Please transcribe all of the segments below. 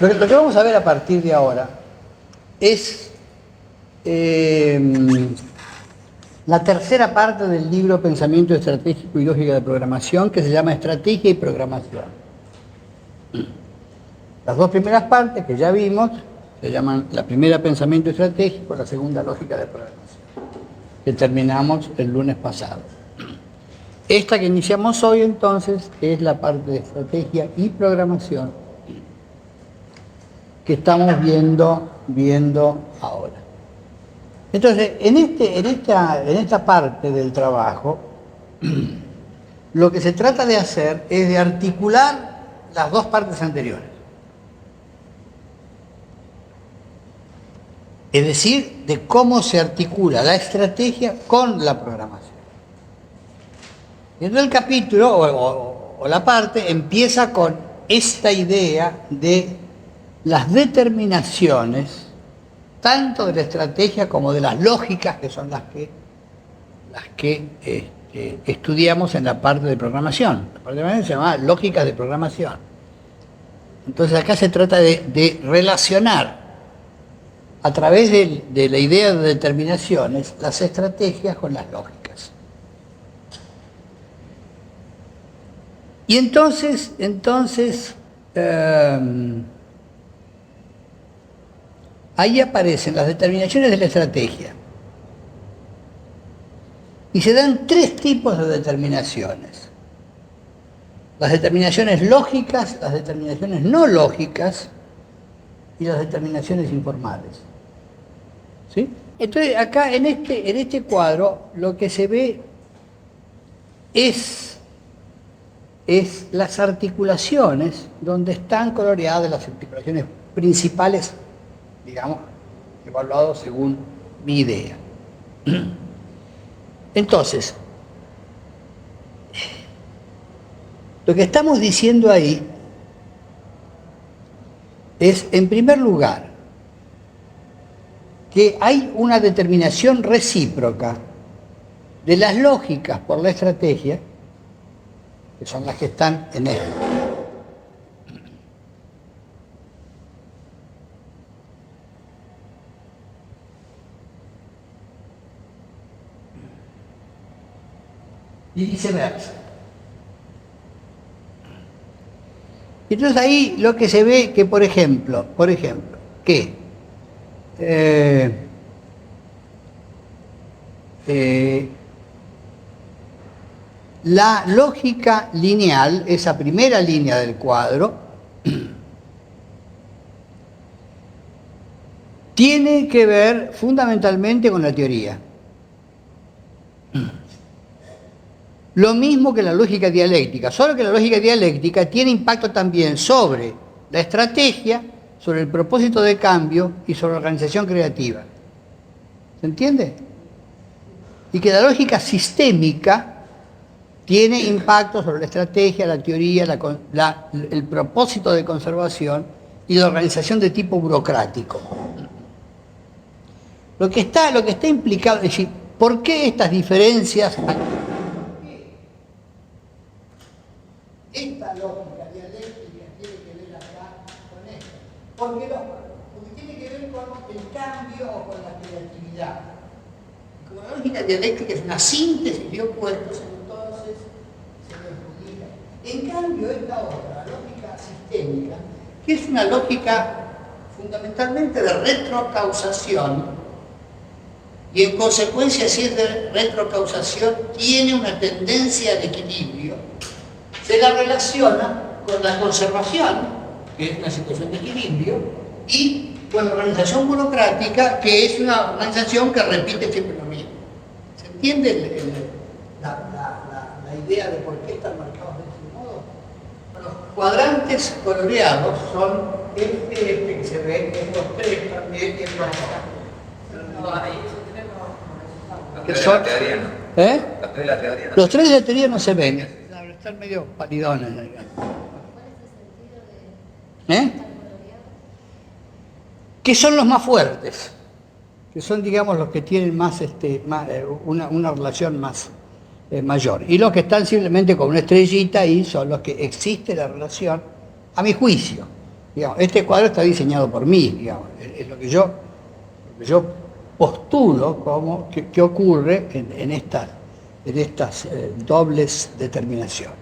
Lo que vamos a ver a partir de ahora es la tercera parte del libro Pensamiento Estratégico y Lógica de Programación, que se llama Estrategia y Programación. Las dos primeras partes que ya vimos se llaman la primera Pensamiento Estratégico, la segunda Lógica de Programación, que terminamos el lunes pasado. Esta que iniciamos hoy entonces es la parte de Estrategia y Programación que estamos viendo ahora. Entonces, en esta parte del trabajo, lo que se trata de hacer es de articular las dos partes anteriores. Es decir, de cómo se articula la estrategia con la programación. Y entonces el capítulo o la parte empieza con esta idea de las determinaciones, tanto de la estrategia como de las lógicas, que son las que estudiamos en la parte de programación. La parte de programación se llama lógicas de programación. Entonces acá se trata de relacionar a través de la idea de determinaciones las estrategias con las lógicas. Y entonces ahí aparecen las determinaciones de la estrategia. Y se dan tres tipos de determinaciones. Las determinaciones lógicas, las determinaciones no lógicas y las determinaciones informales. ¿Sí? Entonces, acá en este cuadro lo que se ve es las articulaciones donde están coloreadas las articulaciones principales, digamos, evaluado según mi idea. Entonces, lo que estamos diciendo ahí es, en primer lugar, que hay una determinación recíproca de las lógicas por la estrategia, que son las que están en él. Y viceversa. Entonces ahí lo que se ve que, por ejemplo, que la lógica lineal, esa primera línea del cuadro, tiene que ver fundamentalmente con la teoría. Lo mismo que la lógica dialéctica, solo que la lógica dialéctica tiene impacto también sobre la estrategia, sobre el propósito de cambio y sobre la organización creativa. ¿Se entiende? Y que la lógica sistémica tiene impacto sobre la estrategia, la teoría, el propósito de conservación y la organización de tipo burocrático. Lo que está implicado, es decir, ¿por qué estas diferencias? Esta lógica dialéctica tiene que ver acá con esto. Porque tiene que ver con el cambio o con la creatividad. Como la lógica dialéctica es una síntesis de opuestos, entonces se perjudica. En cambio, esta otra, la lógica sistémica, que es una lógica fundamentalmente de retrocausación, y en consecuencia, si es de retrocausación, tiene una tendencia al equilibrio, se la relaciona con la conservación, que es una situación de equilibrio, y con la organización burocrática, que es una organización que repite siempre lo mismo. ¿Se entiende la idea de por qué están marcados de ese modo? Los cuadrantes coloreados son este que se ve, estos tres también, y estos que son, ¿eh? Los tres de la teoría no se ven. Están medio palidones. Que son los más fuertes, que son, digamos, los que tienen más, una relación más mayor. Y los que están simplemente con una estrellita ahí son los que existe la relación, a mi juicio, Digamos, este cuadro está diseñado por mí, digamos, es lo que yo postulo como que ocurre en estas dobles determinaciones.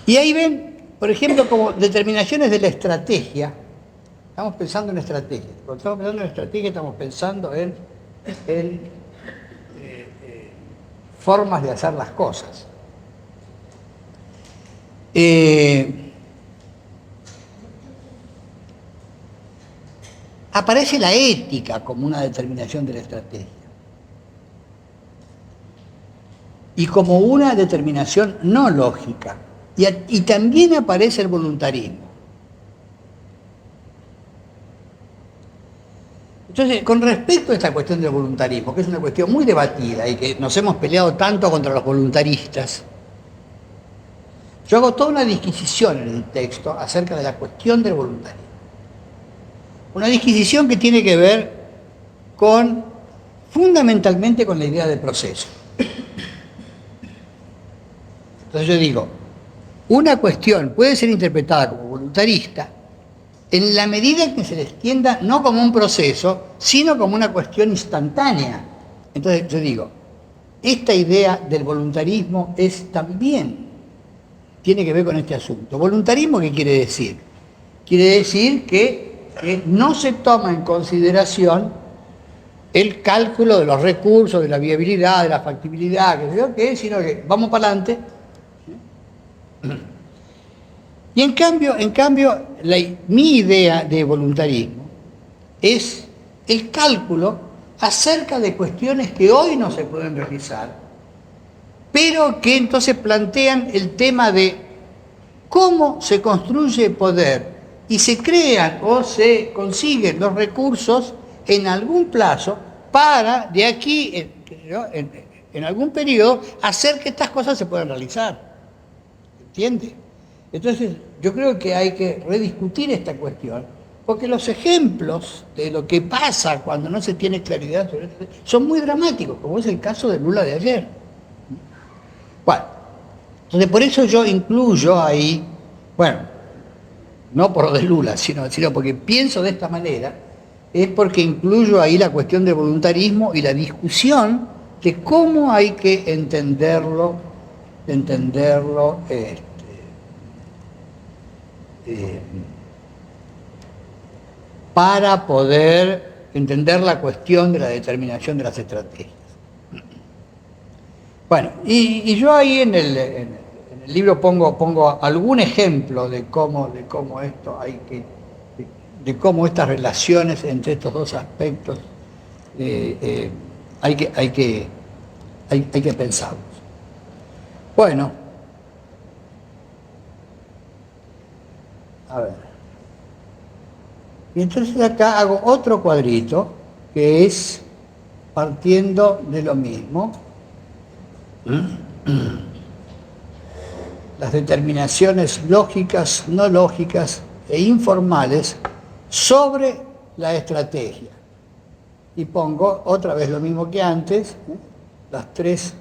Y ahí ven, por ejemplo, como determinaciones de la estrategia. Estamos pensando en estrategia. Cuando estamos pensando en estrategia, estamos pensando en formas de hacer las cosas. Aparece la ética como una determinación de la estrategia. Y como una determinación no lógica. Y también aparece el voluntarismo. Entonces, con respecto a esta cuestión del voluntarismo, que es una cuestión muy debatida y que nos hemos peleado tanto contra los voluntaristas, yo hago toda una disquisición en el texto acerca de la cuestión del voluntarismo. Una disquisición que tiene que ver fundamentalmente con la idea de proceso. Entonces yo digo, una cuestión puede ser interpretada como voluntarista en la medida en que se le extienda no como un proceso, sino como una cuestión instantánea. Entonces yo digo, esta idea del voluntarismo tiene que ver con este asunto. ¿Voluntarismo qué quiere decir? Quiere decir que no se toma en consideración el cálculo de los recursos, de la viabilidad, de la factibilidad, sino que vamos para adelante. Y en cambio mi idea de voluntarismo es el cálculo acerca de cuestiones que hoy no se pueden realizar, pero que entonces plantean el tema de cómo se construye poder y se crean o se consiguen los recursos en algún plazo para, de aquí, en algún periodo, hacer que estas cosas se puedan realizar. ¿Entiende? Entonces, yo creo que hay que rediscutir esta cuestión, porque los ejemplos de lo que pasa cuando no se tiene claridad sobre esto son muy dramáticos, como es el caso de Lula de ayer. Bueno, entonces por eso yo incluyo ahí, bueno, no por lo de Lula, sino porque pienso de esta manera, es porque incluyo ahí la cuestión del voluntarismo y la discusión de cómo hay que entenderlo para poder entender la cuestión de la determinación de las estrategias. Bueno, y yo ahí en el libro pongo algún ejemplo de cómo esto de cómo estas relaciones entre estos dos aspectos hay que pensarlos. Bueno, a ver. Y entonces acá hago otro cuadrito que es partiendo de lo mismo. Las determinaciones lógicas, no lógicas e informales sobre la estrategia. Y pongo otra vez lo mismo que antes, las tres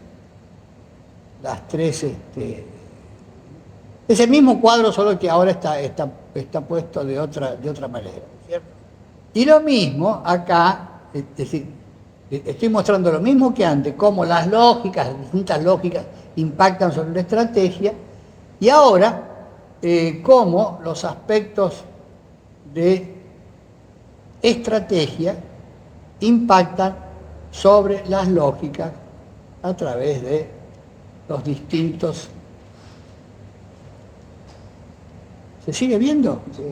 es el mismo cuadro, solo que ahora está puesto de otra manera, ¿cierto? Y lo mismo acá, es decir, estoy mostrando lo mismo que antes, cómo las distintas lógicas impactan sobre la estrategia, y ahora cómo los aspectos de estrategia impactan sobre las lógicas a través de los distintos. ¿Se sigue viendo? Sí.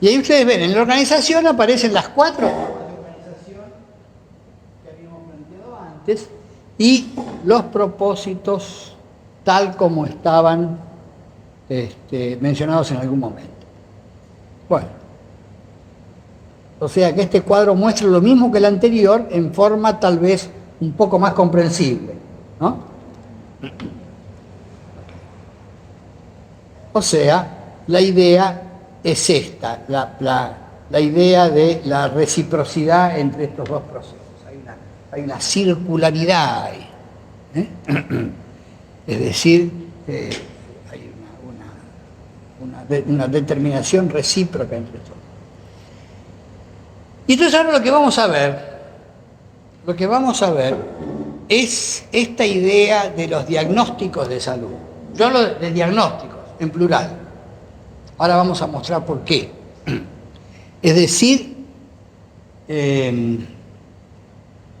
Y ahí ustedes ven, en la organización aparecen las 4 formas de organización que habíamos planteado antes y los propósitos tal como estaban mencionados en algún momento. Bueno, o sea que este cuadro muestra lo mismo que el anterior en forma tal vez un poco más comprensible, ¿no? O sea, la idea es esta, la idea de la reciprocidad entre estos dos procesos. Hay una circularidad ahí. Es decir, hay una determinación recíproca entre todos. Y entonces ahora lo que vamos a ver es esta idea de los diagnósticos de salud. Yo hablo de diagnósticos, en plural. Ahora vamos a mostrar por qué. Es decir,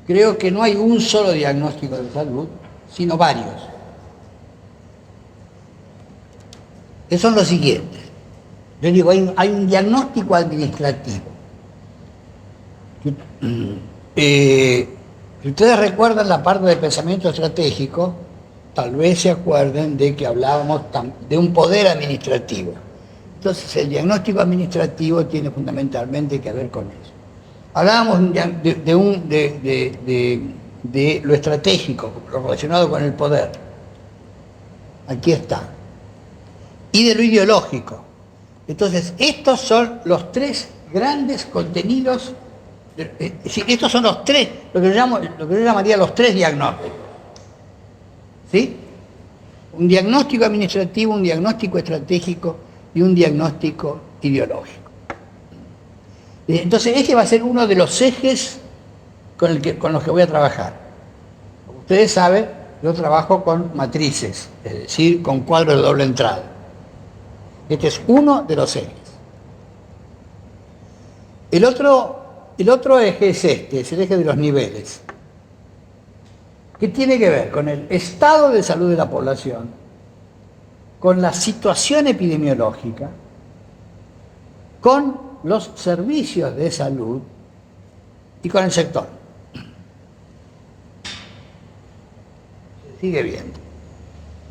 creo que no hay un solo diagnóstico de salud, sino varios. Que son los siguientes. Yo digo, hay un diagnóstico administrativo. Si ustedes recuerdan la parte de pensamiento estratégico, tal vez se acuerden de que hablábamos de un poder administrativo. Entonces el diagnóstico administrativo tiene fundamentalmente que ver con eso. Hablábamos de lo estratégico, lo relacionado con el poder. Aquí está. Y de lo ideológico. Entonces, estos son los tres grandes contenidos. Estos son los tres, lo que yo llamaría los tres diagnósticos. ¿Sí? Un diagnóstico administrativo, un diagnóstico estratégico y un diagnóstico ideológico. Entonces, este va a ser uno de los ejes con los que voy a trabajar. Como ustedes saben, yo trabajo con matrices, es decir, con cuadros de doble entrada. Este es uno de los ejes. El otro eje es este, es el eje de los niveles, que tiene que ver con el estado de salud de la población, con la situación epidemiológica, con los servicios de salud y con el sector. Se sigue viendo.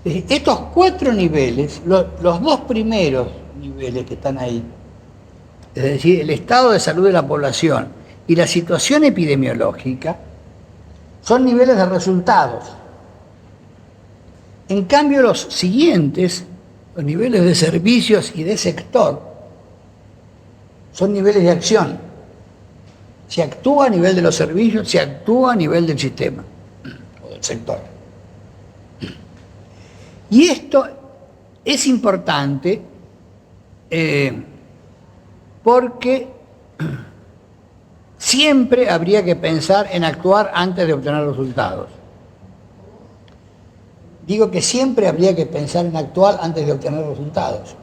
Estos cuatro niveles, los dos primeros niveles que están ahí, es decir, el estado de salud de la población y la situación epidemiológica, son niveles de resultados. En cambio, los siguientes, los niveles de servicios y de sector, son niveles de acción. Se actúa a nivel de los servicios, se actúa a nivel del sistema o del sector. Y esto es importante porque siempre habría que pensar en actuar antes de obtener resultados. Digo que siempre habría que pensar en actuar antes de obtener resultados.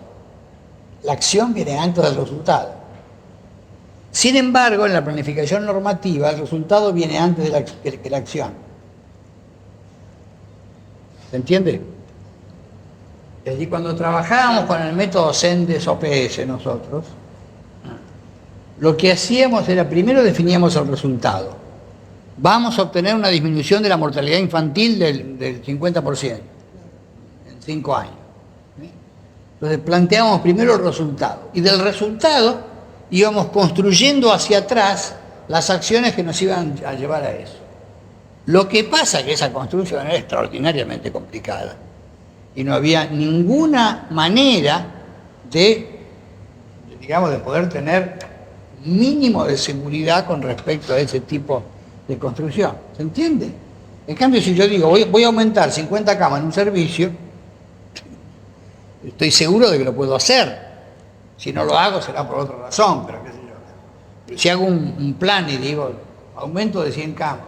La acción viene antes del resultado. Sin embargo, en la planificación normativa, el resultado viene antes de la acción. ¿Se entiende? Es decir, cuando trabajábamos con el método CENDES-OPS nosotros, lo que hacíamos era, primero definíamos el resultado. Vamos a obtener una disminución de la mortalidad infantil del 50% en 5 años. Entonces planteábamos primero el resultado. Y del resultado íbamos construyendo hacia atrás las acciones que nos iban a llevar a eso. Lo que pasa es que esa construcción era extraordinariamente complicada. Y no había ninguna manera de poder tener mínimo de seguridad con respecto a ese tipo de construcción. ¿Se entiende? En cambio, si yo digo, voy a aumentar 50 camas en un servicio, estoy seguro de que lo puedo hacer. Si no lo hago será por otra razón, pero qué sé yo. Pero si hago un plan y digo, aumento de 100 camas,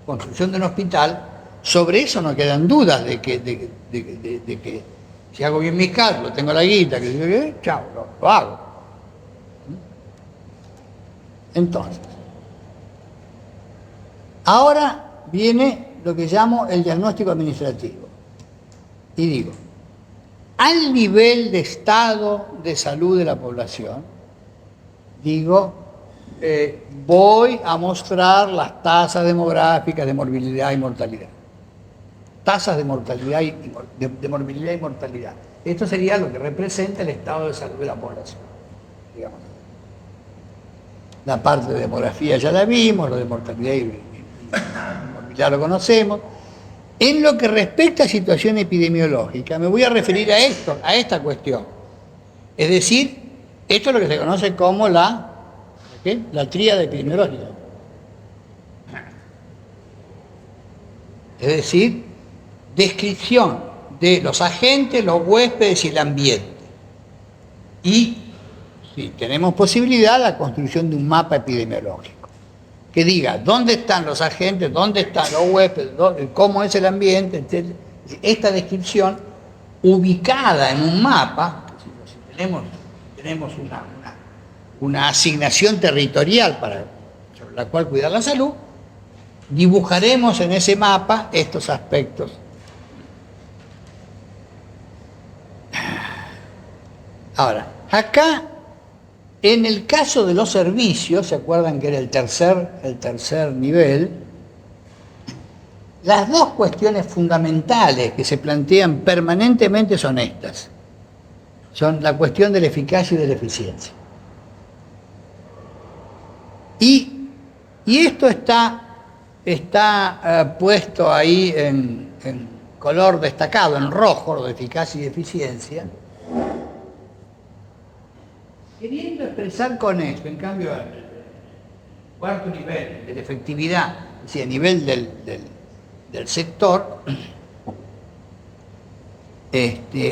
construcción de un hospital, sobre eso no quedan dudas de que si hago bien mis cálculos, tengo la guita, chao, lo hago. Entonces, ahora viene lo que llamo el diagnóstico administrativo. Y digo, al nivel de estado de salud de la población, digo, voy a mostrar las tasas demográficas de morbilidad y mortalidad. Tasas de mortalidad de morbilidad y mortalidad. Esto sería lo que representa el estado de salud de la población, digamos. La parte de demografía ya la vimos, lo de mortalidad y morbilidad lo conocemos. En lo que respecta a situación epidemiológica, me voy a referir a esto, a esta cuestión. Es decir, esto es lo que se conoce como la tríada epidemiológica. Es decir, descripción de los agentes, los huéspedes y el ambiente. Y, si tenemos posibilidad, la construcción de un mapa epidemiológico que diga dónde están los agentes, dónde están los huéspedes, cómo es el ambiente, etc. Esta descripción ubicada en un mapa, si tenemos una asignación territorial sobre la cual cuidar la salud, dibujaremos en ese mapa estos aspectos. Ahora, acá, en el caso de los servicios, ¿se acuerdan que era el tercer nivel? Las dos cuestiones fundamentales que se plantean permanentemente son estas. Son la cuestión de la eficacia y de la eficiencia. Y esto está puesto ahí en color destacado, en rojo, lo de eficacia y eficiencia, queriendo expresar con esto, en cambio, el cuarto nivel de la efectividad, es decir, a nivel del sector,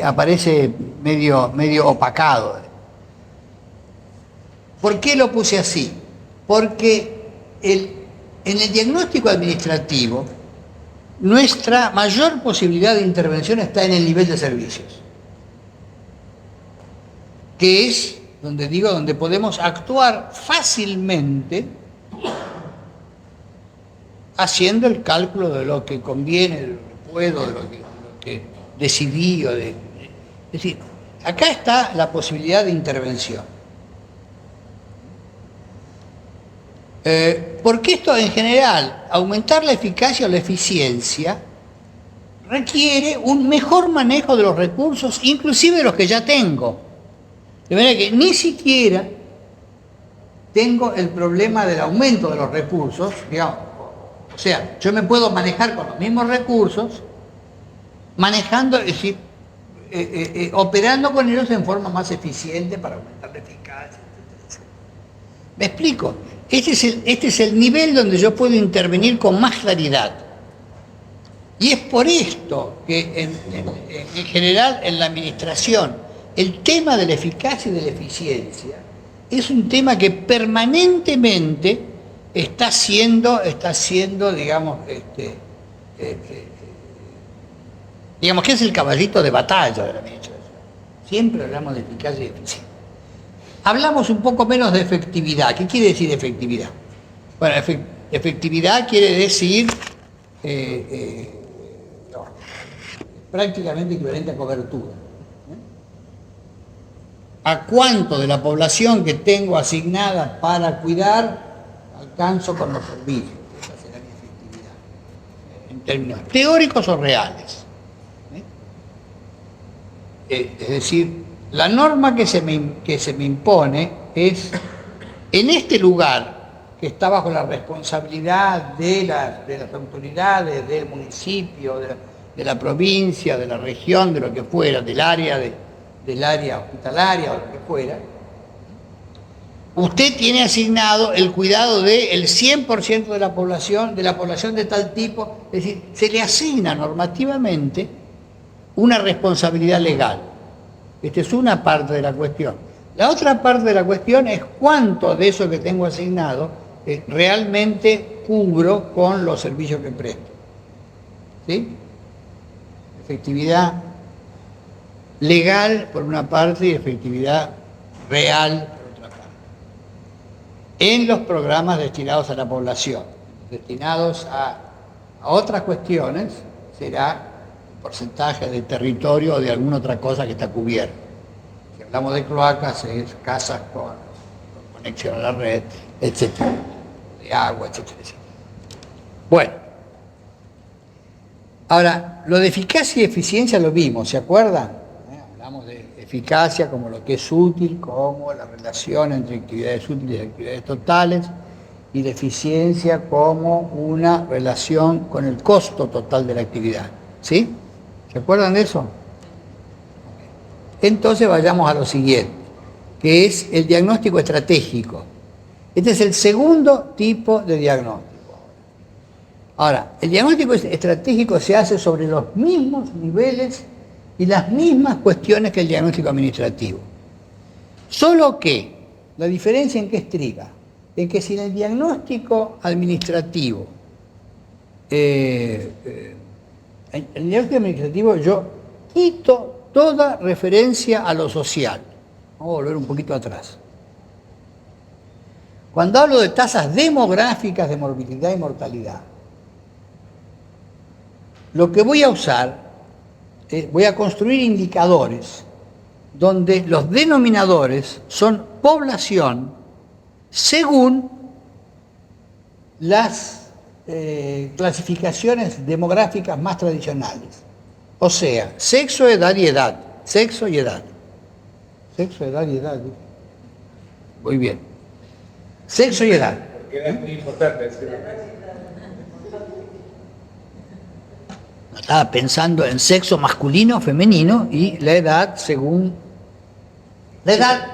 aparece medio opacado. ¿Por qué lo puse así? Porque en el diagnóstico administrativo, nuestra mayor posibilidad de intervención está en el nivel de servicios, que es donde podemos actuar fácilmente haciendo el cálculo de lo que conviene, de lo que puedo, de lo que decidí. Es decir, acá está la posibilidad de intervención. Porque esto en general, aumentar la eficacia o la eficiencia, requiere un mejor manejo de los recursos, inclusive de los que ya tengo. De manera que ni siquiera tengo el problema del aumento de los recursos, digamos. O sea, yo me puedo manejar con los mismos recursos, manejando, es decir, operando con ellos en forma más eficiente para aumentar la eficacia, etc. ¿Me explico? Este es el nivel donde yo puedo intervenir con más claridad. Y es por esto que en general en la administración el tema de la eficacia y de la eficiencia es un tema que permanentemente está siendo, digamos, digamos que es el caballito de batalla de la administración. Siempre hablamos de eficacia y eficiencia. Hablamos un poco menos de efectividad. ¿Qué quiere decir efectividad? Bueno, efectividad quiere decir prácticamente equivalente a cobertura. ¿A cuánto de la población que tengo asignada para cuidar alcanzo con los servicios? Esa será mi efectividad, en términos teóricos o reales. Es decir, la norma que se me impone es, en este lugar, que está bajo la responsabilidad de las autoridades, del municipio, de la provincia, de la región, de lo que fuera, del área hospitalaria o lo que fuera, usted tiene asignado el cuidado del 100% de la población de tal tipo, es decir, se le asigna normativamente una responsabilidad legal. Esta es una parte de la cuestión. La otra parte de la cuestión es cuánto de eso que tengo asignado realmente cubro con los servicios que presto. ¿Sí? Efectividad legal por una parte y efectividad real por otra parte. En los programas destinados a la población, destinados a otras cuestiones, será el porcentaje de territorio o de alguna otra cosa que está cubierta. Si hablamos de cloacas, es casas con conexión a la red, etcétera, de agua, etcétera, etcétera. Bueno, ahora, lo de eficacia y eficiencia lo vimos, ¿se acuerdan? Hablamos de eficacia como lo que es útil, como la relación entre actividades útiles y actividades totales, y de eficiencia como una relación con el costo total de la actividad. ¿Sí? ¿Se acuerdan de eso? Entonces vayamos a lo siguiente, que es el diagnóstico estratégico. Este es el segundo tipo de diagnóstico. Ahora, el diagnóstico estratégico se hace sobre los mismos niveles y las mismas cuestiones que el diagnóstico administrativo. Solo que la diferencia en qué estriba, en que si en el diagnóstico administrativo, yo quito toda referencia a lo social. Vamos a volver un poquito atrás. Cuando hablo de tasas demográficas de morbilidad y mortalidad, lo que voy a usar, voy a construir indicadores donde los denominadores son población según las clasificaciones demográficas más tradicionales. O sea, sexo, edad y edad. Sexo y edad. Sexo, edad y edad. Muy bien. Sexo y edad. Porque edad es muy importante. Estaba pensando en sexo masculino, femenino y la edad según... La edad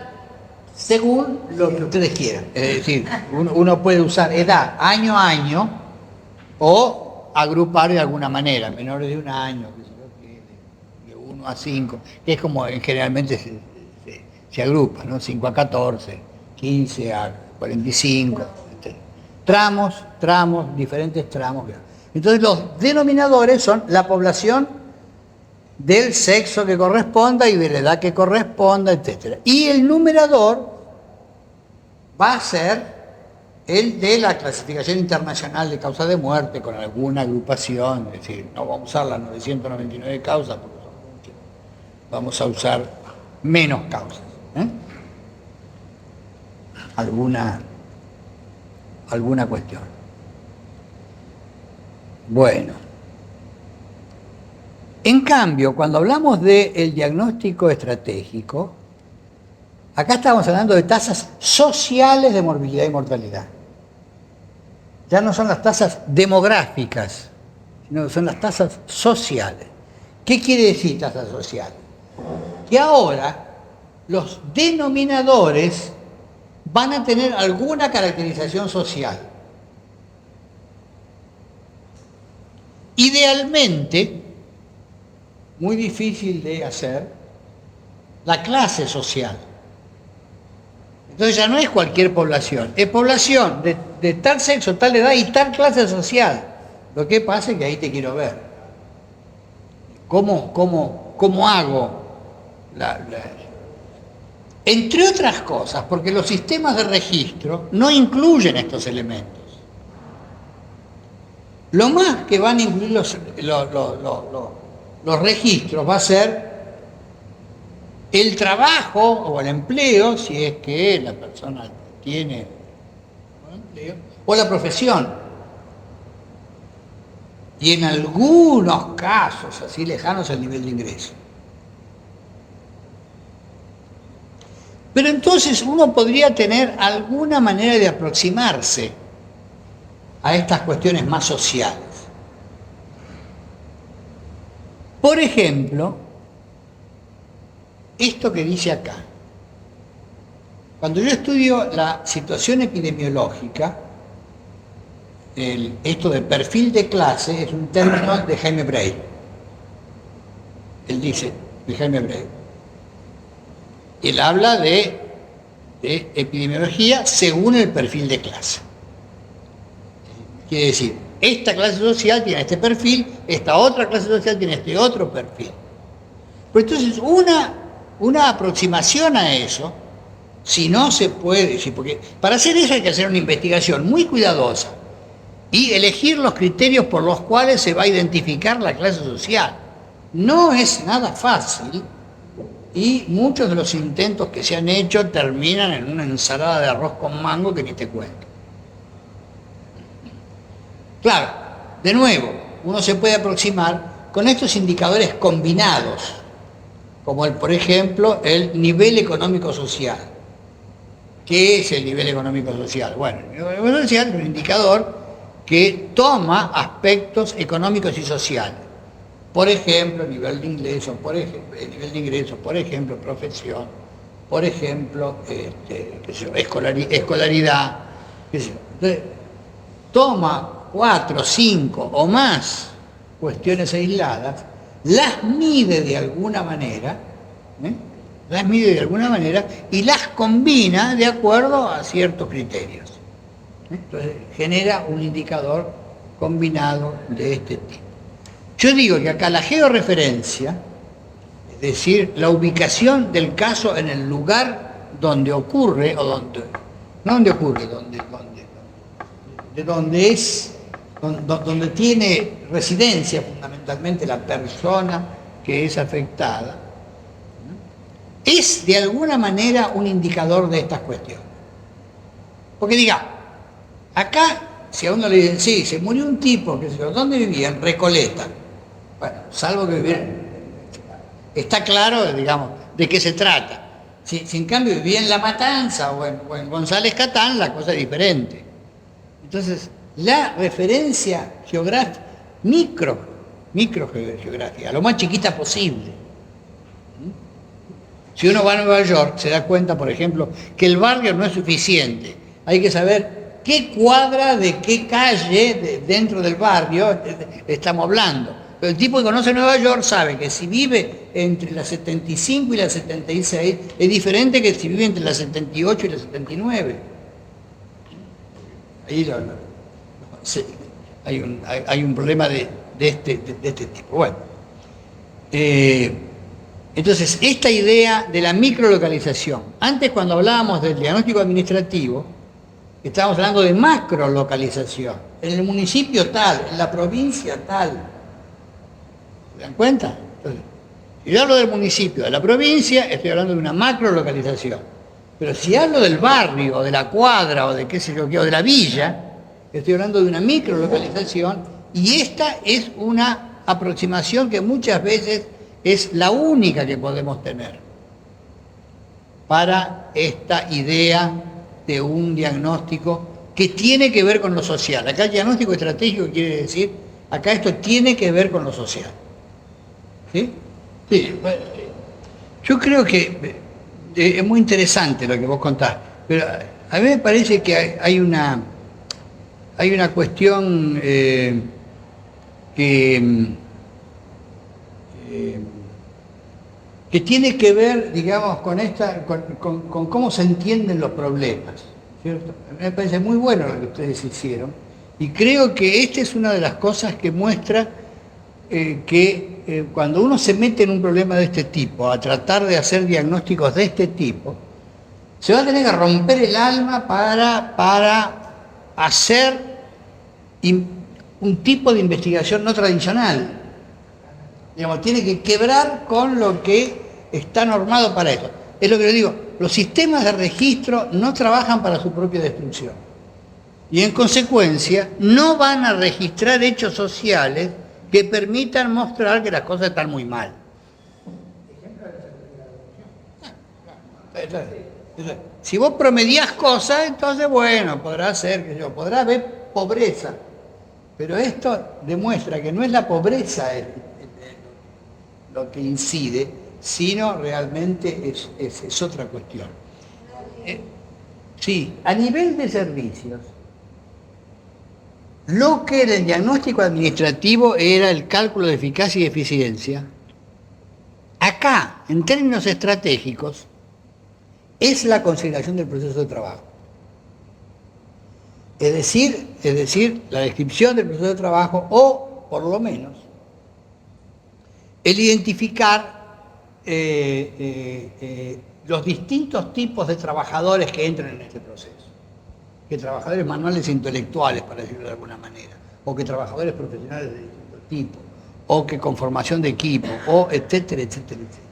según lo que ustedes quieran. Es decir, uno puede usar edad año a año o agrupar de alguna manera, menores de un año, de 1 a 5, que es como generalmente se agrupa, ¿no? 5 a 14, 15 a 45, etc. Tramos, diferentes tramos. Entonces los denominadores son la población del sexo que corresponda y de la edad que corresponda, etc. Y el numerador va a ser el de la clasificación internacional de causas de muerte con alguna agrupación, es decir, no vamos a usar las 999 causas porque son muchas, vamos a usar menos causas. Alguna cuestión. Bueno. En cambio, cuando hablamos del diagnóstico estratégico, acá estamos hablando de tasas sociales de morbilidad y mortalidad. Ya no son las tasas demográficas, sino son las tasas sociales. ¿Qué quiere decir tasas sociales? Que ahora los denominadores van a tener alguna caracterización social. Idealmente, muy difícil de hacer, la clase social. Entonces ya no es cualquier población, es población de tal sexo, tal edad y tal clase social. Lo que pasa es que ahí te quiero ver. ¿Cómo hago? Entre otras cosas, porque los sistemas de registro no incluyen estos elementos. Lo más que van a incluir los registros va a ser el trabajo o el empleo, si es que la persona tiene un empleo, o la profesión. Y en algunos casos así lejanos el nivel de ingreso. Pero entonces uno podría tener alguna manera de aproximarse a estas cuestiones más sociales. Por ejemplo, esto que dice acá. Cuando yo estudio la situación epidemiológica, esto de perfil de clase es un término de Jaime Brey. Él dice, de Jaime Brey. Él habla de epidemiología según el perfil de clase. Quiere decir, esta clase social tiene este perfil, esta otra clase social tiene este otro perfil. Pero entonces una aproximación a eso, si no se puede, porque para hacer eso hay que hacer una investigación muy cuidadosa y elegir los criterios por los cuales se va a identificar la clase social. No es nada fácil y muchos de los intentos que se han hecho terminan en una ensalada de arroz con mango que ni te cuento. Claro, de nuevo, uno se puede aproximar con estos indicadores combinados, como por ejemplo el nivel económico-social. ¿Qué es el nivel económico-social? Bueno, el nivel económico-social es un indicador que toma aspectos económicos y sociales. Por ejemplo, nivel de ingreso, por ejemplo, profesión, por ejemplo, escolaridad, qué sé yo. Entonces, toma 4, 5 o más cuestiones aisladas, las mide de alguna manera, y las combina de acuerdo a ciertos criterios. Entonces genera un indicador combinado de este tipo. Yo digo que acá la georreferencia, es decir, la ubicación del caso en el lugar donde ocurre, o donde, no donde ocurre, donde tiene residencia fundamentalmente la persona que es afectada, es de alguna manera un indicador de estas cuestiones. Porque diga, acá, si a uno le dicen, sí, se murió un tipo, que ¿dónde vivía? En Recoleta. Bueno, salvo que viviera, está claro, digamos, de qué se trata. Si en cambio vivía en La Matanza o en González Catán, la cosa es diferente. Entonces, la referencia geográfica, microgeográfica, lo más chiquita posible. Si uno va a Nueva York, se da cuenta, por ejemplo, que el barrio no es suficiente. Hay que saber qué cuadra de qué calle dentro del barrio estamos hablando. Pero el tipo que conoce Nueva York sabe que si vive entre la 75 y la 76 es diferente que si vive entre la 78 y la 79. Ahí sí, hay un problema de este tipo. Bueno, entonces esta idea de la microlocalización, antes cuando hablábamos del diagnóstico administrativo, estábamos hablando de macrolocalización, en el municipio tal, en la provincia tal. ¿Se dan cuenta? Entonces, si yo hablo del municipio, de la provincia, estoy hablando de una macrolocalización. Pero si hablo del barrio, o de la cuadra, o de qué sé yo qué, o de la villa, estoy hablando de una microlocalización, y esta es una aproximación que muchas veces es la única que podemos tener para esta idea de un diagnóstico que tiene que ver con lo social. Acá el diagnóstico estratégico quiere decir, acá esto tiene que ver con lo social. ¿Sí? Sí. Yo creo que es muy interesante lo que vos contás, pero a mí me parece que hay una cuestión que tiene que ver, digamos, con cómo se entienden los problemas, ¿cierto? A mí me parece muy bueno lo que ustedes hicieron, y creo que esta es una de las cosas que muestra que cuando uno se mete en un problema de este tipo, a tratar de hacer diagnósticos de este tipo, se va a tener que romper el alma para hacer un tipo de investigación no tradicional. Digamos, tiene que quebrar con lo que está normado para eso. Es lo que le digo, los sistemas de registro no trabajan para su propia destrucción. Y en consecuencia, no van a registrar hechos sociales que permitan mostrar que las cosas están muy mal. Si vos promediás cosas, entonces bueno, podrá ser, podrá haber pobreza. Pero esto demuestra que no es la pobreza lo que incide, sino realmente es otra cuestión. Sí, a nivel de servicios, lo que era el diagnóstico administrativo era el cálculo de eficacia y eficiencia. Acá, en términos estratégicos, es la consideración del proceso de trabajo. Es decir, la descripción del proceso de trabajo, o por lo menos el identificar los distintos tipos de trabajadores que entran en este proceso. Que trabajadores manuales e intelectuales, para decirlo de alguna manera, o que trabajadores profesionales de distinto tipo, o que con formación de equipo, o etcétera, etcétera, etcétera.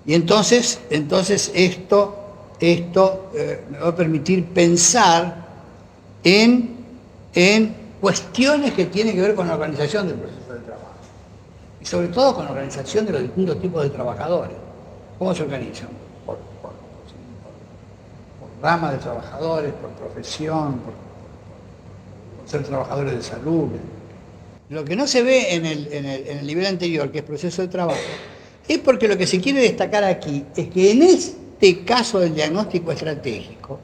Y entonces esto me va a permitir pensar en cuestiones que tienen que ver con la organización del proceso de trabajo. Y sobre todo con la organización de los distintos tipos de trabajadores. ¿Cómo se organizan? Por rama de trabajadores, por profesión, por ser trabajadores de salud. Lo que no se ve en el nivel anterior, que es proceso de trabajo, es porque lo que se quiere destacar aquí es que en este caso del diagnóstico estratégico,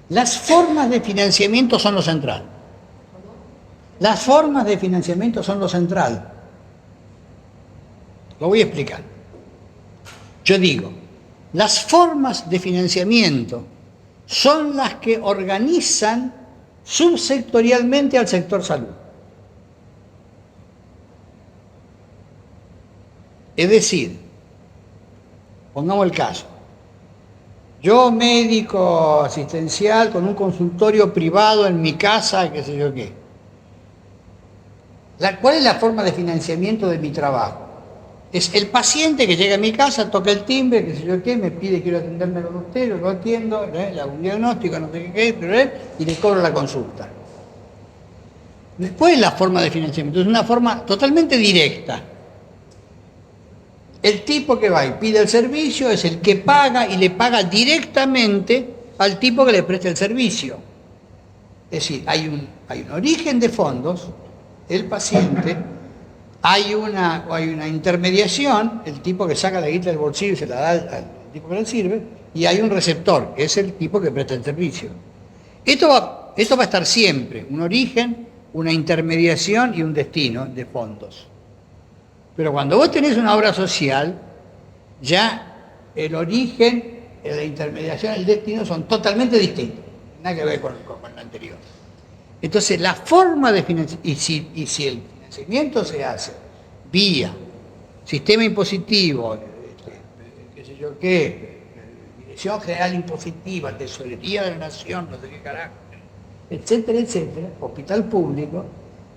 Las formas de financiamiento son lo central. Las formas de financiamiento son lo central. Lo voy a explicar. Yo digo, las formas de financiamiento son las que organizan subsectorialmente al sector salud. Es decir, pongamos el caso, yo médico asistencial con un consultorio privado en mi casa, qué sé yo qué. ¿Cuál es la forma de financiamiento de mi trabajo? Es el paciente que llega a mi casa, toca el timbre, qué sé yo qué, me pide quiero atenderme con usted, lo atiendo, le hago un diagnóstico, no sé qué, y le cobro la consulta. Después la forma de financiamiento es una forma totalmente directa. El tipo que va y pide el servicio es el que paga y le paga directamente al tipo que le presta el servicio. Es decir, hay un origen de fondos, el paciente, hay una intermediación, el tipo que saca la guita del bolsillo y se la da al tipo que le sirve, y hay un receptor, que es el tipo que presta el servicio. Esto va a estar siempre, un origen, una intermediación y un destino de fondos. Pero cuando vos tenés una obra social, ya el origen, la intermediación, el destino son totalmente distintos. Nada que ver con lo anterior. Entonces, la forma de financiamiento, y si el financiamiento se hace vía sistema impositivo, qué sé yo qué, Dirección General Impositiva, Tesorería de la Nación, no sé qué carajo, etcétera, etcétera, hospital público,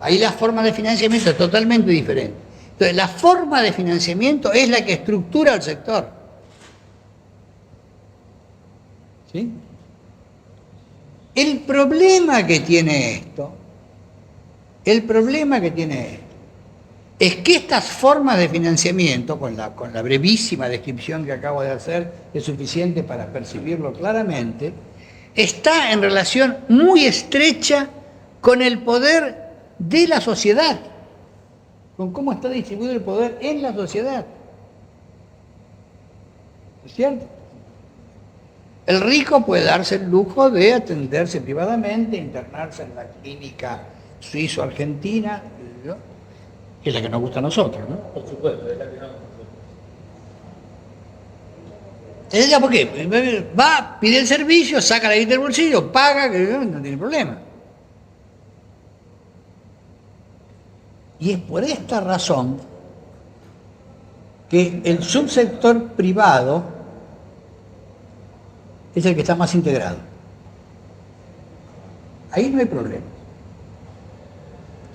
ahí la forma de financiamiento es totalmente diferente. Entonces, la forma de financiamiento es la que estructura el sector. ¿Sí? El problema que tiene esto es que estas formas de financiamiento, con la brevísima descripción que acabo de hacer, es suficiente para percibirlo claramente, está en relación muy estrecha con el poder de la sociedad, con cómo está distribuido el poder en la sociedad. ¿Es cierto? El rico puede darse el lujo de atenderse privadamente, internarse en la clínica suizo-argentina, ¿no? Que es la que nos gusta a nosotros, ¿no? Por supuesto, es la que no. ¿Ella por qué? Va, pide el servicio, saca la guita del bolsillo, paga, que no tiene problema. Y es por esta razón que el subsector privado es el que está más integrado. Ahí no hay problema.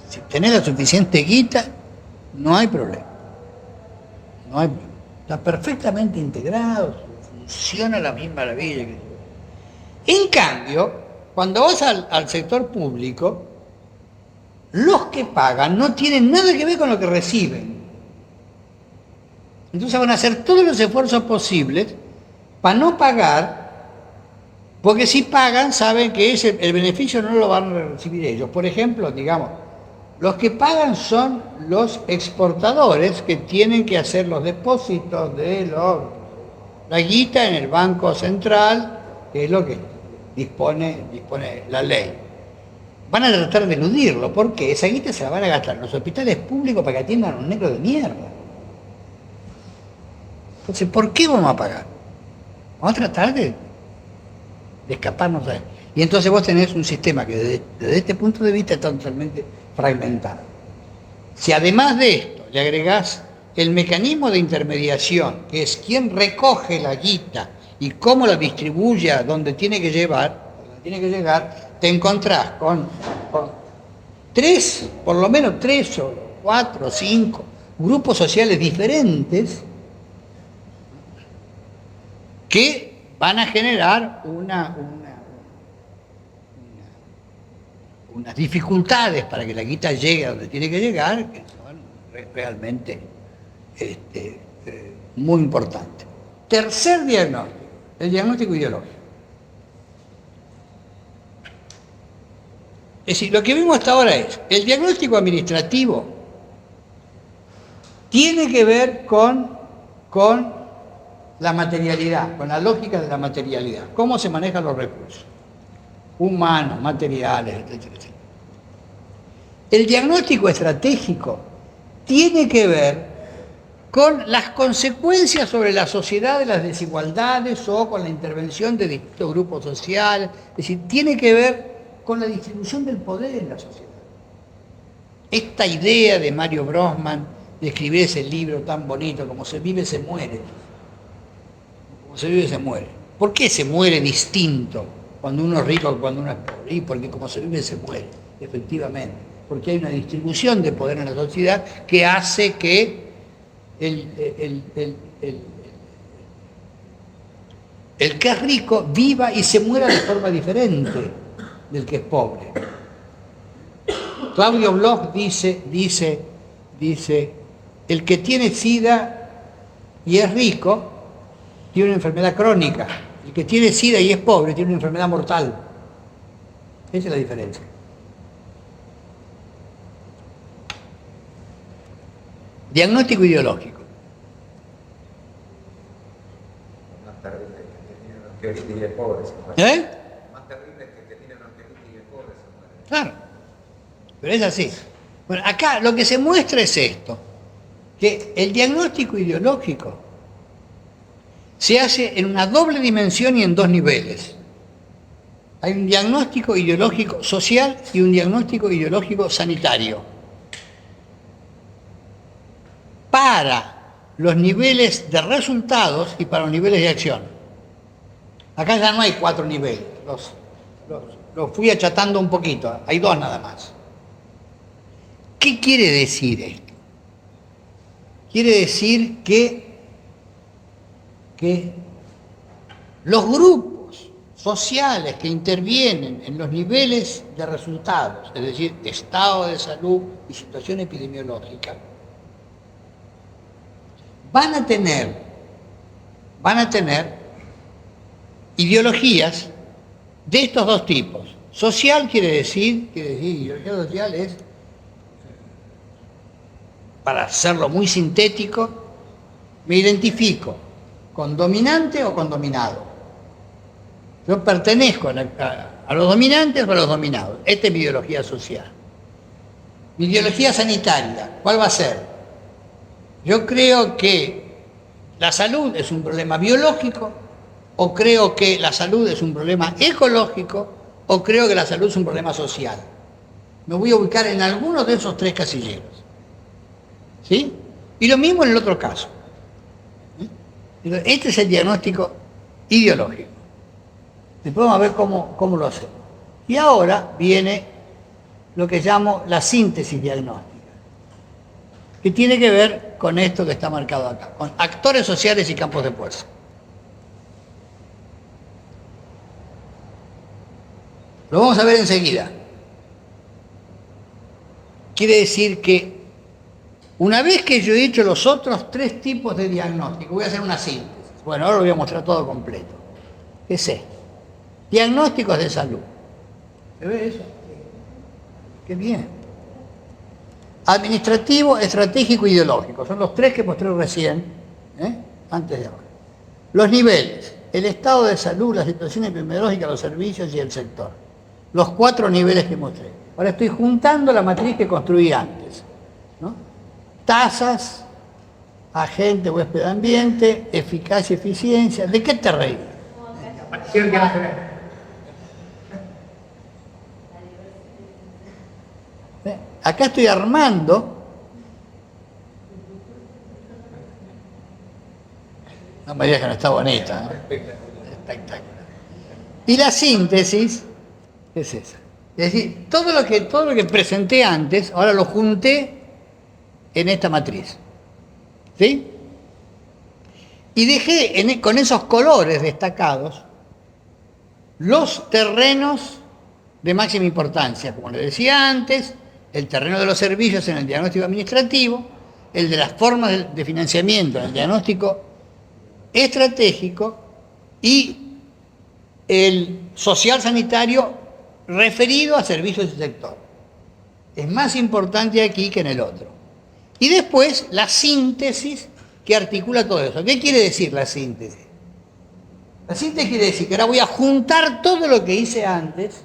Si tenés la suficiente guita, no hay problema. No hay problema. Está perfectamente integrado, funciona la misma maravilla. En cambio, cuando vas al sector público, los que pagan no tienen nada que ver con lo que reciben. Entonces van a hacer todos los esfuerzos posibles para no pagar, porque si pagan saben que el beneficio no lo van a recibir ellos. Por ejemplo, digamos, los que pagan son los exportadores que tienen que hacer los depósitos de la guita en el Banco Central, que es lo que dispone la ley. Van a tratar de eludirlo, porque esa guita se la van a gastar en los hospitales públicos para que atiendan a un negro de mierda. Entonces, ¿por qué vamos a pagar? Vamos a tratar de escaparnos de él. Y entonces vos tenés un sistema que desde este punto de vista está totalmente fragmentado. Si además de esto le agregás el mecanismo de intermediación, que es quien recoge la guita y cómo la distribuye a donde tiene que llegar, te encontrás con por lo menos tres o cuatro o cinco grupos sociales diferentes que van a generar unas dificultades para que la guita llegue a donde tiene que llegar, que son realmente muy importantes. Tercer diagnóstico, el diagnóstico ideológico. Es decir, lo que vimos hasta ahora es, el diagnóstico administrativo tiene que ver con la materialidad, con la lógica de la materialidad, cómo se manejan los recursos. humanos, materiales, etcétera, etcétera. El diagnóstico estratégico tiene que ver con las consecuencias sobre la sociedad de las desigualdades o con la intervención de distintos grupos sociales, es decir, tiene que ver con la distribución del poder en la sociedad. Esta idea de Mario Grossman de escribir ese libro tan bonito, Como se vive, se muere. Como se vive, se muere. ¿Por qué se muere distinto cuando uno es rico que cuando uno es pobre? Y porque como se vive, se muere, efectivamente. Porque hay una distribución de poder en la sociedad que hace que el que es rico viva y se muera de forma diferente del que es pobre. Claudio Bloch dice, el que tiene SIDA y es rico tiene una enfermedad crónica. El que tiene SIDA y es pobre tiene una enfermedad mortal. Esa es la diferencia. Diagnóstico ideológico. Más terrible que tiene una osteoartritis y es pobre. Más terrible que tiene una osteoartritis y es pobre. Claro. Pero es así. Bueno, acá lo que se muestra es esto, que el diagnóstico ideológico se hace en una doble dimensión y en dos niveles. Hay un diagnóstico ideológico social y un diagnóstico ideológico sanitario. Para los niveles de resultados y para los niveles de acción. Acá ya no hay 4 niveles, los fui achatando un poquito, hay 2 nada más. ¿Qué quiere decir esto? Quiere decir que los grupos sociales que intervienen en los niveles de resultados, es decir, estado de salud y situación epidemiológica, van a tener ideologías de estos dos tipos. Social quiere decir ideología social es, para hacerlo muy sintético, me identifico con dominante o con dominado. Yo pertenezco a los dominantes o a los dominados. Esta es mi ideología social. Mi ideología sanitaria, ¿cuál va a ser? Yo creo que la salud es un problema biológico, o creo que la salud es un problema ecológico, o creo que la salud es un problema social. Me voy a ubicar en alguno de esos 3 casilleros. ¿Sí? Y lo mismo en el otro caso. Este es el diagnóstico ideológico. Después vamos a ver cómo lo hacemos. Y ahora viene lo que llamo la síntesis diagnóstica, que tiene que ver con esto que está marcado acá, con actores sociales y campos de fuerza. Lo vamos a ver enseguida. Quiere decir que una vez que yo he hecho los otros 3 tipos de diagnóstico, voy a hacer una síntesis. Bueno, ahora lo voy a mostrar todo completo. ¿Qué es esto? Diagnósticos de salud. ¿Se ve eso? Qué bien. Administrativo, estratégico e ideológico. Son los 3 que mostré recién, antes de ahora. Los niveles. El estado de salud, la situación epidemiológica, los servicios y el sector. Los 4 niveles que mostré. Ahora estoy juntando la matriz que construí antes. Tasas, agente, huésped, ambiente, eficacia, eficiencia. ¿De qué te reís? Acá estoy armando. No me digas que no está bonita. Espectacular. Y la síntesis es esa. Es decir, todo lo que presenté antes, ahora lo junté en esta matriz. ¿Sí? Y dejé con esos colores destacados los terrenos de máxima importancia, como les decía antes, el terreno de los servicios en el diagnóstico administrativo, el de las formas de financiamiento en el diagnóstico estratégico y el social sanitario referido a servicios del sector. Es más importante aquí que en el otro. Y después la síntesis que articula todo eso. ¿Qué quiere decir la síntesis? La síntesis quiere decir que ahora voy a juntar todo lo que hice antes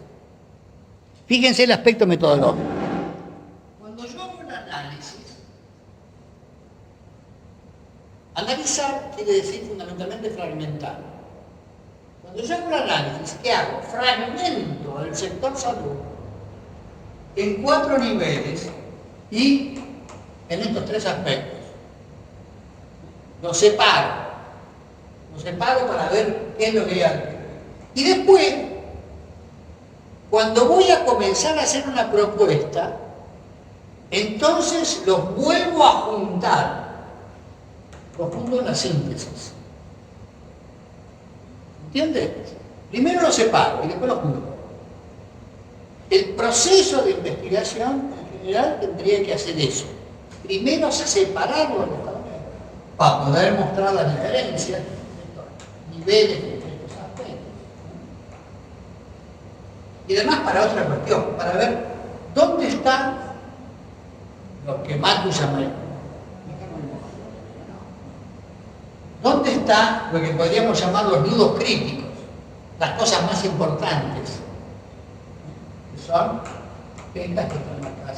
Fíjense el aspecto metodológico. Cuando yo hago un análisis, analizar quiere decir fundamentalmente fragmentar. Cuando yo hago un análisis, ¿qué hago? Fragmento el sector salud en 4 niveles y en estos 3 aspectos. Lo separo para ver qué es lo que hay. Y después, cuando voy a comenzar a hacer una propuesta, entonces los vuelvo a juntar. Profundo en la síntesis. ¿Entiendes? Primero lo separo y después lo junto. El proceso de investigación en general tendría que hacer eso. Primero separarlo para poder mostrar las diferencias, niveles de estos aspectos. Y además para otra cuestión, para ver dónde están lo que Marcus llama. ¿Dónde está lo que podríamos llamar los nudos críticos? Las cosas más importantes. Que son estas que están acá.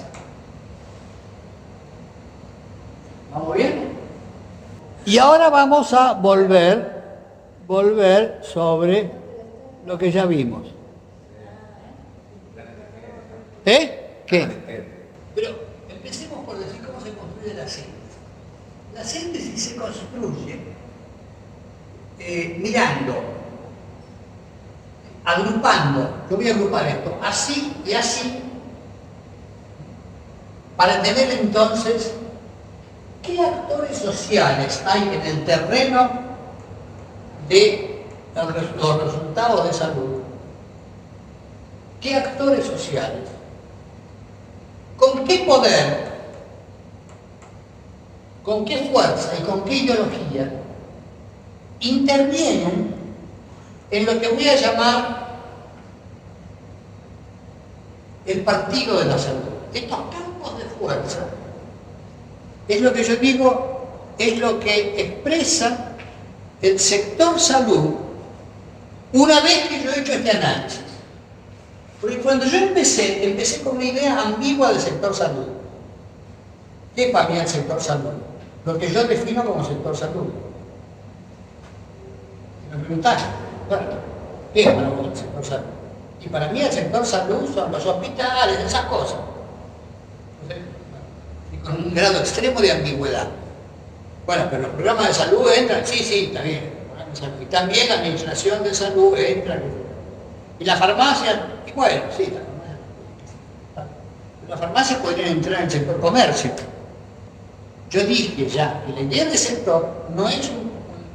¿Vamos bien? Y ahora vamos a volver sobre lo que ya vimos. ¿Qué? Pero empecemos por decir cómo se construye la síntesis. La síntesis se construye mirando, agrupando. Yo voy a agrupar esto así y así para tener entonces qué actores sociales hay en el terreno de los resultados de salud. ¿Qué actores sociales? ¿Con qué poder? ¿Con qué fuerza y con qué ideología intervienen en lo que voy a llamar el partido de la salud? Estos campos de fuerza es lo que yo digo, es lo que expresa el sector salud una vez que yo he hecho este análisis. Porque cuando yo empecé con una idea ambigua del sector salud. ¿Qué es para mí el sector salud? Lo que yo defino como sector salud. Me preguntaron, bueno, ¿qué es para vos el sector salud? Y para mí el sector salud son los hospitales, esas cosas. Y con un grado extremo de ambigüedad. Bueno, pero los programas de salud entran, sí, está bien. Y también la administración de salud entra. Y la farmacia, y bueno, sí, la farmacia. Las farmacias podrían entrar en el sector comercio. Yo dije ya que la idea de sector no es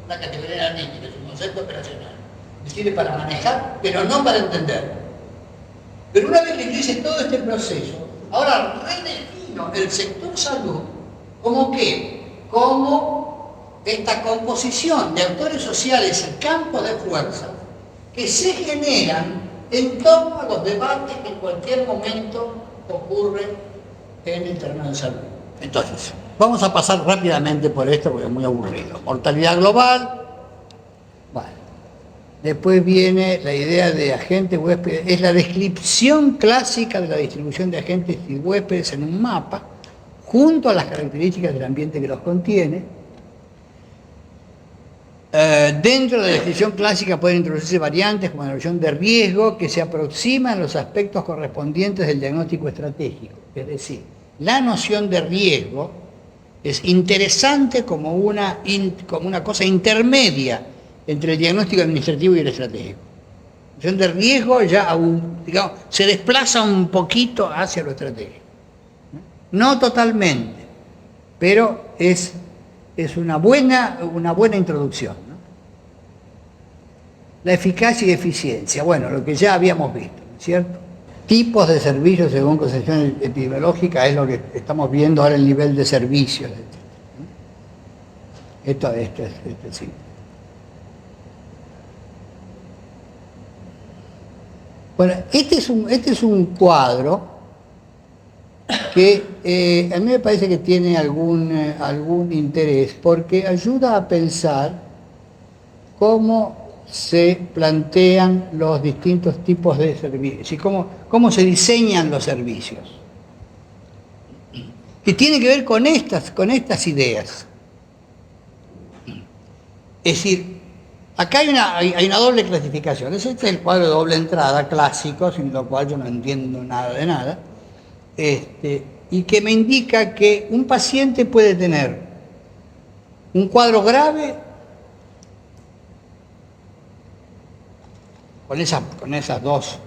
una categoría analítica, es un concepto operacional. Sirve para manejar, pero no para entender. Pero una vez que yo hice todo este proceso, ahora redefino el sector salud como qué, como esta composición de actores sociales y campos de fuerza que se generan en torno a los debates que en cualquier momento ocurren en el terreno de salud. Entonces, vamos a pasar rápidamente por esto porque es muy aburrido. Mortalidad global. Bueno. Después viene la idea de agentes huéspedes. Es la descripción clásica de la distribución de agentes y huéspedes en un mapa, junto a las características del ambiente que los contiene. Dentro de la descripción clásica pueden introducirse variantes como la noción de riesgo que se aproximan a los aspectos correspondientes del diagnóstico estratégico. Es decir, la noción de riesgo es interesante como una cosa intermedia entre el diagnóstico administrativo y el estratégico. La noción de riesgo ya digamos, se desplaza un poquito hacia lo estratégico. No totalmente, pero es una buena introducción, ¿no? La eficacia y eficiencia, bueno, lo que ya habíamos visto, ¿no es cierto? Tipos de servicios según concepción epidemiológica es lo que estamos viendo ahora, el nivel de servicios. Esto es sí. Bueno, este es un cuadro que a mí me parece que tiene algún interés porque ayuda a pensar cómo se plantean los distintos tipos de servicios y cómo se diseñan los servicios. Que tiene que ver con estas ideas. Es decir, acá hay una doble clasificación. Este es el cuadro de doble entrada clásico, sin lo cual yo no entiendo nada de nada, y que me indica que un paciente puede tener un cuadro grave con esas dos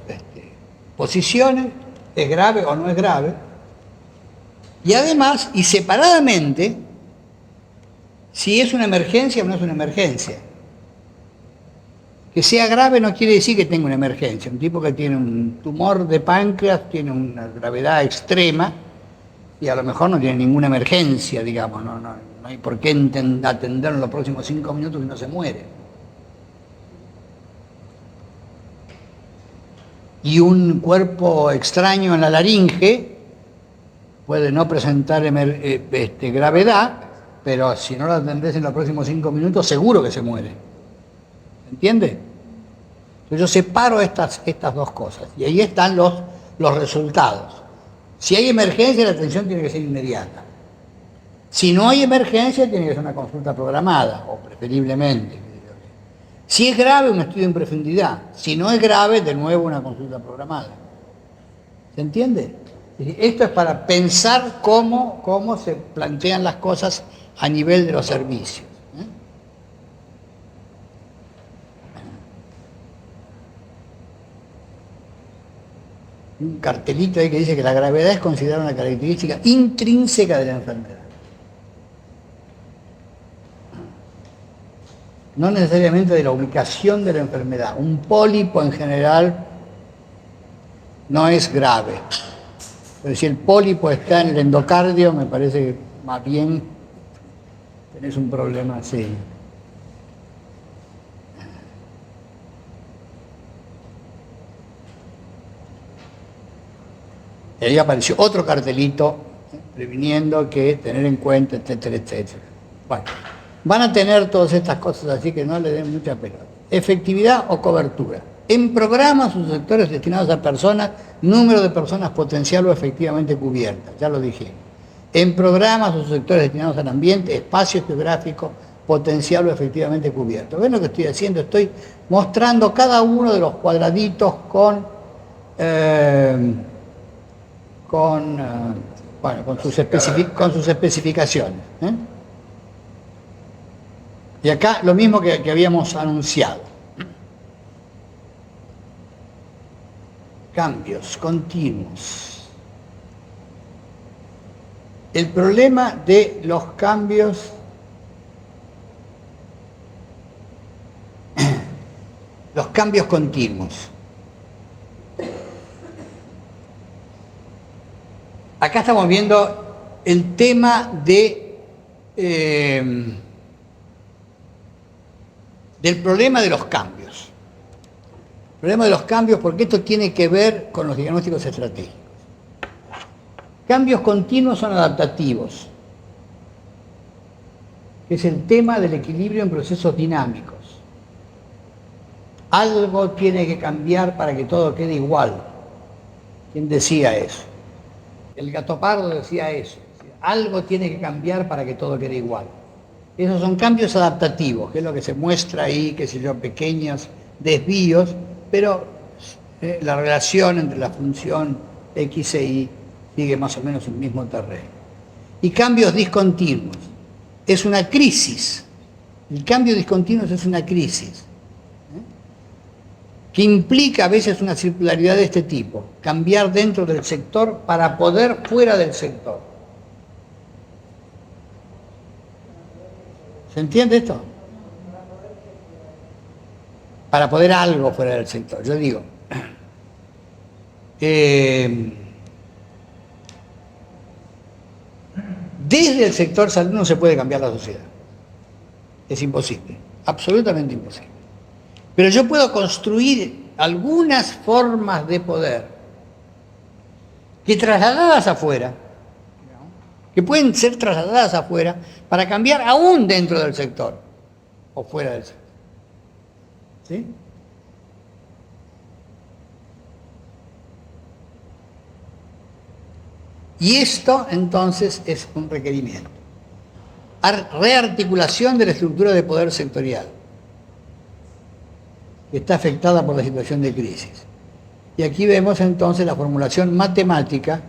posiciones, es grave o no es grave, y además, y separadamente, si es una emergencia o no es una emergencia. Que sea grave no quiere decir que tenga una emergencia. Un tipo que tiene un tumor de páncreas tiene una gravedad extrema y a lo mejor no tiene ninguna emergencia, digamos, no hay por qué atenderlo en los próximos 5 minutos y no se muere. Y un cuerpo extraño en la laringe puede no presentar gravedad, pero si no lo atendés en los próximos 5 minutos, seguro que se muere. ¿Entiende? Entonces yo separo estas dos cosas y ahí están los resultados. Si hay emergencia, la atención tiene que ser inmediata. Si no hay emergencia, tiene que ser una consulta programada, o preferiblemente. Si es grave, un estudio en profundidad. Si no es grave, de nuevo una consulta programada. ¿Se entiende? Esto es para pensar cómo se plantean las cosas a nivel de los servicios. Un cartelito ahí que dice que la gravedad es considerada una característica intrínseca de la enfermedad. No necesariamente de la ubicación de la enfermedad. Un pólipo en general no es grave. Pero si el pólipo está en el endocardio, me parece que más bien tenés un problema así. Y ahí apareció otro cartelito previniendo que tener en cuenta, etcétera, etcétera. Bueno, van a tener todas estas cosas así que no le den mucha pelota. Efectividad o cobertura. En programas o sectores destinados a personas, número de personas potencial o efectivamente cubiertas, ya lo dije. En programas o sectores destinados al ambiente, espacio geográfico, potencial o efectivamente cubierto. ¿Ven lo que estoy haciendo? Estoy mostrando cada uno de los cuadraditos con sus especificaciones. Y acá lo mismo que habíamos anunciado. Cambios continuos. El problema de los cambios continuos. Acá estamos viendo el tema del problema de los cambios. El problema de los cambios, porque esto tiene que ver con los diagnósticos estratégicos. Cambios continuos son adaptativos, que es el tema del equilibrio en procesos dinámicos. Algo tiene que cambiar para que todo quede igual. ¿Quién decía eso? El Gato Pardo decía eso. Algo tiene que cambiar para que todo quede igual. Esos son cambios adaptativos, que es lo que se muestra ahí, qué sé yo, pequeños desvíos, pero la relación entre la función X e Y sigue más o menos el mismo terreno. Y cambios discontinuos. Es una crisis. El cambio discontinuo es una crisis. Que implica a veces una circularidad de este tipo. Cambiar dentro del sector para poder fuera del sector. ¿Se entiende esto? Para poder algo fuera del sector. Yo digo, desde el sector salud no se puede cambiar la sociedad. Es imposible, absolutamente imposible. Pero yo puedo construir algunas formas de poder que trasladadas afuera, que pueden ser trasladadas afuera para cambiar aún dentro del sector o fuera del sector. ¿Sí? Y esto entonces es un requerimiento. Rearticulación de la estructura de poder sectorial, que está afectada por la situación de crisis. Y aquí vemos entonces la formulación matemática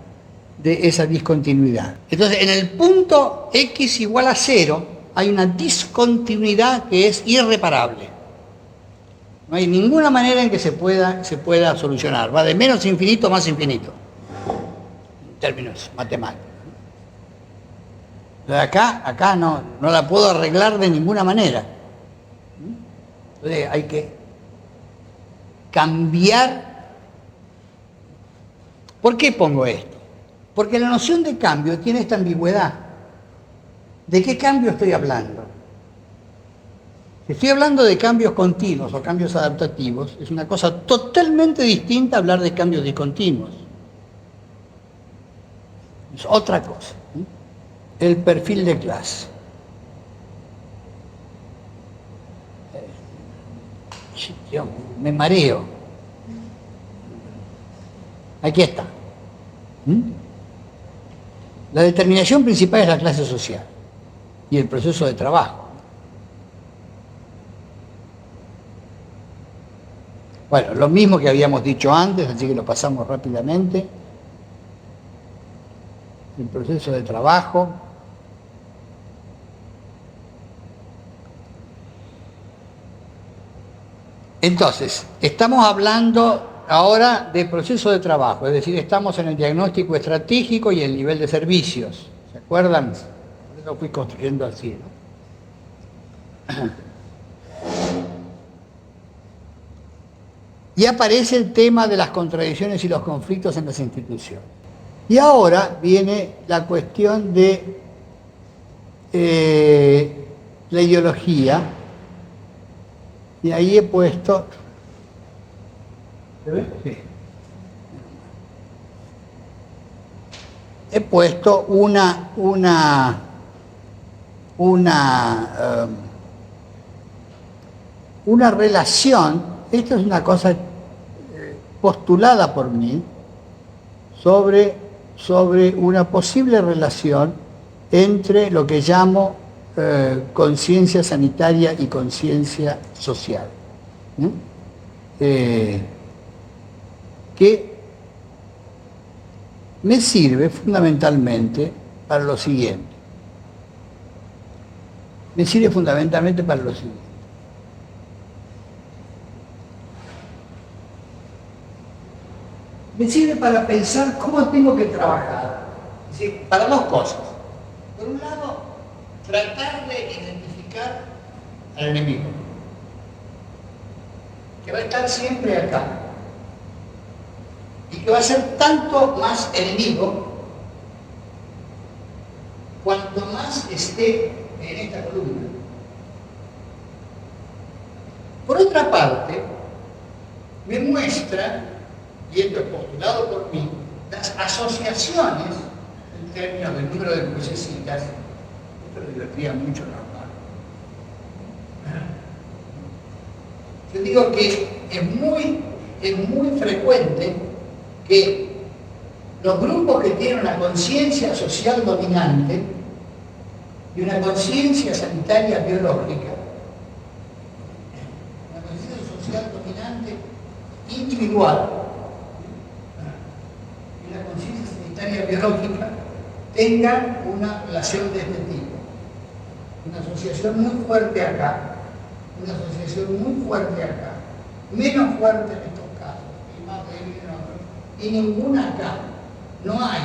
de esa discontinuidad. Entonces, en el punto x igual a 0 hay una discontinuidad que es irreparable. No hay ninguna manera en que se pueda solucionar. Va de menos infinito a más infinito, en términos matemáticos. Entonces, acá no la puedo arreglar de ninguna manera. Entonces hay que cambiar. ¿Por qué pongo esto? Porque la noción de cambio tiene esta ambigüedad. ¿De qué cambio estoy hablando? Si estoy hablando de cambios continuos o cambios adaptativos, es una cosa totalmente distinta a hablar de cambios discontinuos. Es otra cosa. El perfil de clase. Yo me mareo. Aquí está. La determinación principal es la clase social y el proceso de trabajo. Bueno, lo mismo que habíamos dicho antes, así que lo pasamos rápidamente. El proceso de trabajo. Entonces, estamos hablando ahora de proceso de trabajo, es decir, estamos en el diagnóstico estratégico y el nivel de servicios. ¿Se acuerdan? Por eso fui construyendo así, ¿no? Y aparece el tema de las contradicciones y los conflictos en las instituciones. Y ahora viene la cuestión de la ideología. Y ahí he puesto... ¿Se ve? Sí. He puesto una relación, esto es una cosa postulada por mí, sobre una posible relación entre lo que llamo conciencia sanitaria y conciencia social, que me sirve fundamentalmente para lo siguiente. Me sirve fundamentalmente para lo siguiente. Me sirve para pensar cómo tengo que trabajar. Es decir, para dos cosas. Por un lado, tratar de identificar al enemigo, que va a estar siempre acá, y que va a ser tanto más enemigo cuanto más esté en esta columna. Por otra parte, me muestra, y esto es postulado por mí, las asociaciones en términos del número de crucecitas. Esto lo divertía mucho, ¿no? Yo digo que es muy frecuente que los grupos que tienen una conciencia social dominante y una conciencia sanitaria biológica, una conciencia social dominante individual y una conciencia sanitaria biológica, tengan una relación de este tipo. Una asociación muy fuerte acá, una asociación muy fuerte acá, menos fuerte en estos casos, y más débil en otros, y ninguna acá. No hay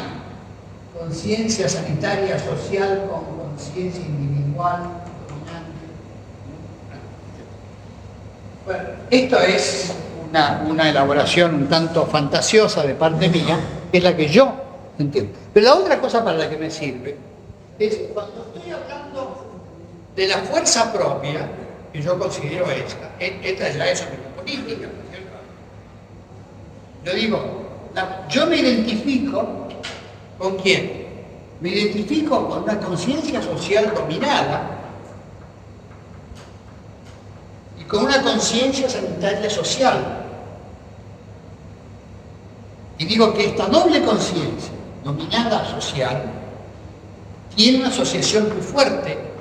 conciencia sanitaria social con conciencia individual dominante. Bueno, esto es una elaboración un tanto fantasiosa de parte mía, que es la que yo entiendo. Pero la otra cosa para la que me sirve es cuando estoy hablando de la fuerza propia, que yo considero esta ya es política, ¿no es cierto? Yo digo, yo me identifico ¿con quién? Me identifico con una conciencia social dominada y con una conciencia sanitaria social. Y digo que esta doble conciencia, dominada social, tiene una asociación muy fuerte